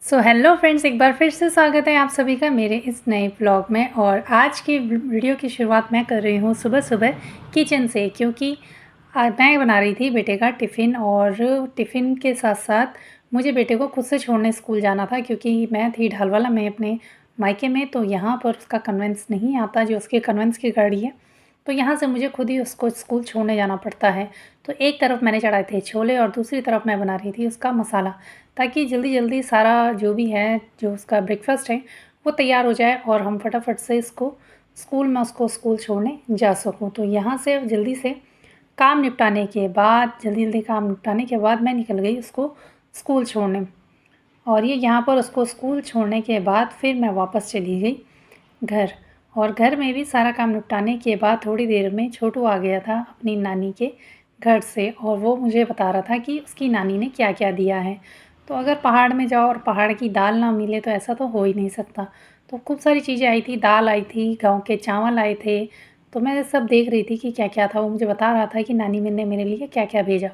Hello friends, एक बार फिर से स्वागत है आप सभी का मेरे इस नए ब्लॉग में। और आज की वीडियो की शुरुआत मैं कर रही हूँ सुबह सुबह किचन से, क्योंकि आज मैं बना रही थी बेटे का टिफ़िन। और टिफ़िन के साथ साथ मुझे बेटे को खुद से छोड़ने स्कूल जाना था, क्योंकि मैं थी ढालवाला में अपने मायके में, तो यहाँ पर उसका कन्वेंस नहीं आता, जो उसके कन्वेंस की गाड़ी है, तो यहाँ से मुझे खुद ही उसको स्कूल छोड़ने जाना पड़ता है। तो एक तरफ मैंने चढ़ाए थे छोले और दूसरी तरफ मैं बना रही थी उसका मसाला, ताकि जल्दी जल्दी सारा जो भी है, जो उसका ब्रेकफास्ट है, वो तैयार हो जाए और हम फटाफट से इसको स्कूल छोड़ने जा सकूँ। तो यहाँ से जल्दी से काम निपटाने के बाद जल्दी काम निपटाने के बाद मैं निकल गई उसको स्कूल छोड़ने। और ये यहाँ पर उसको स्कूल छोड़ने के बाद फिर मैं वापस चली गई घर। और घर में भी सारा काम निपटाने के बाद थोड़ी देर में छोटू आ गया था अपनी नानी के घर से, और वो मुझे बता रहा था कि उसकी नानी ने क्या क्या दिया है। तो अगर पहाड़ में जाओ और पहाड़ की दाल ना मिले तो ऐसा तो हो ही नहीं सकता। तो खूब सारी चीज़ें आई थी, दाल आई थी, गाँव के चावल आए थे। तो मैं सब देख रही थी कि क्या क्या था। वो मुझे बता रहा था कि नानी ने मेरे लिए क्या क्या भेजा।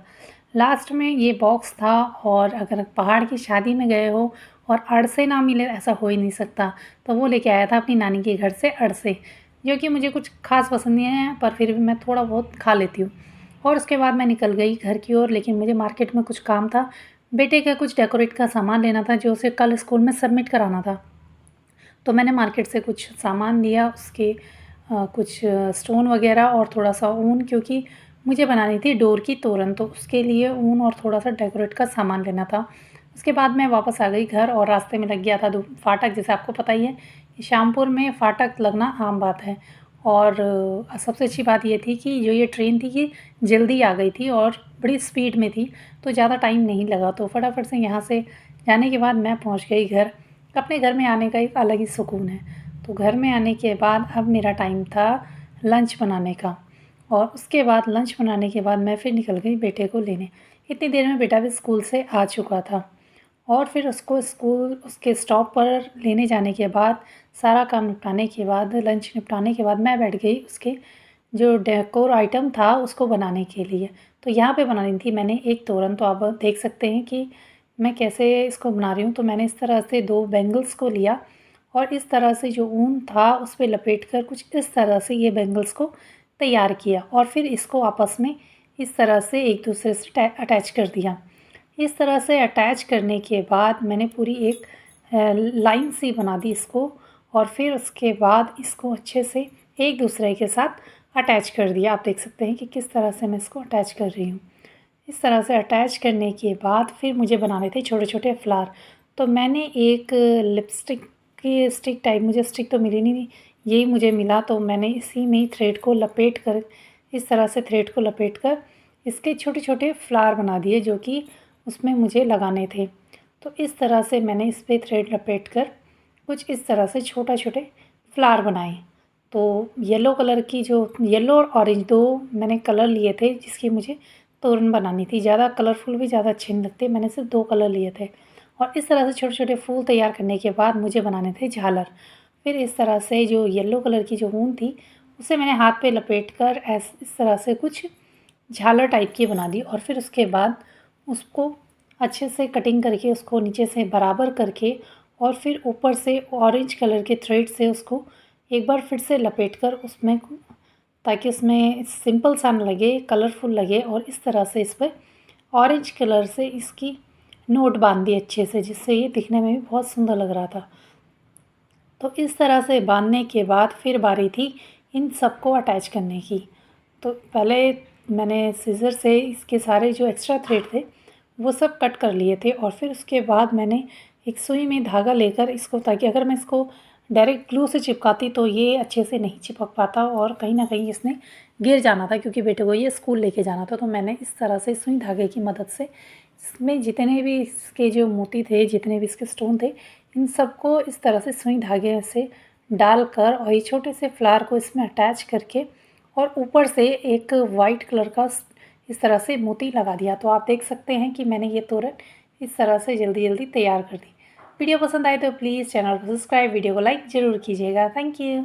लास्ट में ये बॉक्स था। और अगर पहाड़ की शादी में गए हो और अड़से ना मिले, ऐसा हो ही नहीं सकता। तो वो लेके आया था अपनी नानी के घर से अड़से, जो कि मुझे कुछ खास पसंद नहीं है, पर फिर भी मैं थोड़ा बहुत खा लेती हूँ। और उसके बाद मैं निकल गई घर की ओर, लेकिन मुझे मार्केट में कुछ काम था। बेटे का कुछ डेकोरेट का सामान लेना था, जो उसे कल स्कूल में सबमिट कराना था। तो मैंने मार्केट से कुछ सामान लिया, उसके कुछ स्टोन वगैरह और थोड़ा सा ऊन, क्योंकि मुझे बनानी थी डोर की तोरण, तो उसके लिए ऊन और थोड़ा सा डेकोरेट का सामान लेना था। उसके बाद मैं वापस आ गई घर, और रास्ते में लग गया था फाटक। जैसे आपको पता ही है कि शामपुर में फाटक लगना आम बात है। और सबसे अच्छी बात ये थी कि जो ये ट्रेन थी ये जल्दी आ गई थी और बड़ी स्पीड में थी, तो ज़्यादा टाइम नहीं लगा। तो फटाफट से यहाँ से जाने के बाद मैं पहुँच गई घर। अपने घर में आने का एक अलग ही सुकून है। तो घर में आने के बाद अब मेरा टाइम था लंच बनाने का। और उसके बाद लंच बनाने के बाद मैं फिर निकल गई बेटे को लेने। इतनी देर में बेटा भी स्कूल से आ चुका था। और फिर उसको स्कूल उसके स्टॉप पर लेने जाने के बाद, सारा काम निपटाने के बाद, लंच निपटाने के बाद मैं बैठ गई उसके जो डेकोर आइटम था उसको बनाने के लिए। तो यहाँ पे बनानी थी मैंने एक तोरण। तो आप देख सकते हैं कि मैं कैसे इसको बना रही हूँ। तो मैंने इस तरह से 2 बैंगल्स को लिया और इस तरह से जो ऊन था उस पे लपेट कर कुछ इस तरह से ये बैंगल्स को तैयार किया, और फिर इसको आपस में इस तरह से एक दूसरे से अटैच कर दिया। इस तरह से अटैच करने के बाद मैंने पूरी एक लाइन सी बना दी इसको, और फिर उसके बाद इसको अच्छे से एक दूसरे के साथ अटैच कर दिया। आप देख सकते हैं कि किस तरह से मैं इसको अटैच कर रही हूँ। इस तरह से अटैच करने के बाद फिर मुझे बनाने थे छोटे छोटे फ्लावर। तो मैंने एक लिपस्टिक की स्टिक टाइप, मुझे स्टिक तो मिली नहीं, यही मुझे मिला। तो मैंने इसी में ही थ्रेड को लपेट कर, इस तरह से थ्रेड को लपेट कर इसके छोटे छोटे फ्लावर बना दिए, जो कि उसमें मुझे लगाने थे। तो इस तरह से मैंने इस पर थ्रेड लपेट कर कुछ इस तरह से छोटे छोटे फ्लावर बनाए। तो येलो कलर की, जो येलो और ऑरेंज दो मैंने कलर लिए थे जिसकी मुझे तोरण बनानी थी। ज़्यादा कलरफुल भी ज़्यादा अच्छे नहीं लगते, मैंने सिर्फ 2 कलर लिए थे। और इस तरह से छोटे छोटे फूल तैयार करने के बाद मुझे बनाने थे झालर। फिर इस तरह से जो येलो कलर की जो ऊन थी उसे मैंने हाथ पे लपेट कर इस तरह से कुछ झालर टाइप की बना दी। और फिर उसके बाद उसको अच्छे से कटिंग करके उसको नीचे से बराबर करके, और फिर ऊपर से ऑरेंज कलर के थ्रेड से उसको एक बार फिर से लपेट कर उसमें, ताकि उसमें सिंपल सा ना लगे, कलरफुल लगे। और इस तरह से इस पर ऑरेंज कलर से इसकी नोट बांध दी अच्छे से, जिससे ये दिखने में भी बहुत सुंदर लग रहा था। तो इस तरह से बांधने के बाद फिर बारी थी इन सबको अटैच करने की। तो पहले मैंने सीज़र से इसके सारे जो एक्स्ट्रा थ्रेड थे वो सब कट कर लिए थे, और फिर उसके बाद मैंने एक सुई में धागा लेकर इसको, ताकि अगर मैं इसको डायरेक्ट ग्लू से चिपकाती तो ये अच्छे से नहीं चिपक पाता और कहीं ना कहीं इसने गिर जाना था, क्योंकि बेटे को ये स्कूल लेके जाना था। तो मैंने इस तरह से सुई धागे की मदद से इसमें जितने भी इसके जो मोती थे, जितने भी इसके स्टोन थे, इन सबको इस तरह से सुई धागे से डालकर और ये छोटे से फ्लावर को इसमें अटैच करके, और ऊपर से एक वाइट कलर का इस तरह से मोती लगा दिया। तो आप देख सकते हैं कि मैंने ये तोरण इस तरह से जल्दी जल्दी तैयार कर दी। वीडियो पसंद आए तो प्लीज़ चैनल को सब्सक्राइब, वीडियो को लाइक ज़रूर कीजिएगा। Thank you.